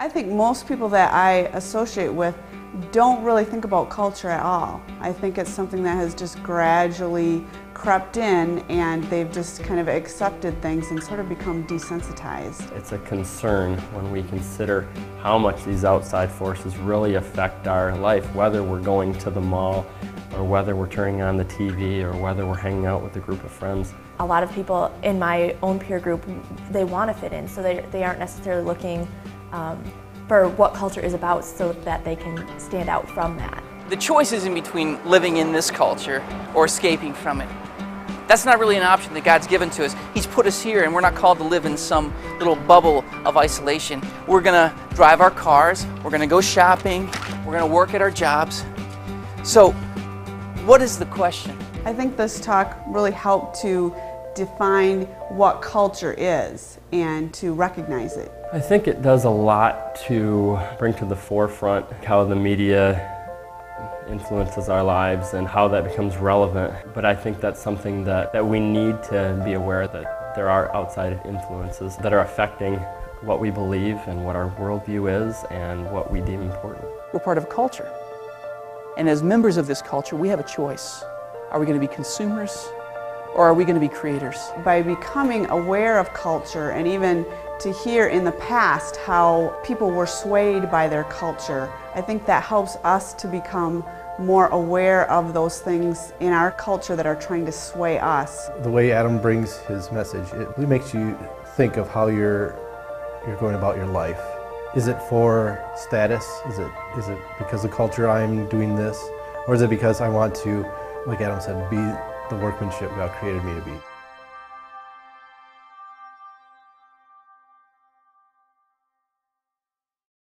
I think most people that I associate with don't really think about culture at all. I think it's something that has just gradually crept in and they've just kind of accepted things and sort of become desensitized. It's a concern when we consider how much these outside forces really affect our life, whether we're going to the mall or whether we're turning on the TV or whether we're hanging out with a group of friends. A lot of people in my own peer group, they want to fit in, so they aren't necessarily looking for what culture is about so that they can stand out from that. The choice is in between living in this culture or escaping from it. That's not really an option that God's given to us. He's put us here and we're not called to live in some little bubble of isolation. We're going to drive our cars, we're going to go shopping, we're going to work at our jobs. So, what is the question? I think this talk really helped to define what culture is and to recognize it. I think it does a lot to bring to the forefront how the media influences our lives and how that becomes relevant. But I think that's something that we need to be aware that there are outside influences that are affecting what we believe and what our worldview is and what we deem important. We're part of a culture. And as members of this culture, we have a choice. Are we going to be consumers or are we going to be creators? By becoming aware of culture and even to hear in the past how people were swayed by their culture, I think that helps us to become more aware of those things in our culture that are trying to sway us. The way Adam brings his message, it really makes you think of how you're going about your life. Is it for status? Is it because of culture I'm doing this? Or is it because I want to, like Adam said, be the workmanship God created me to be?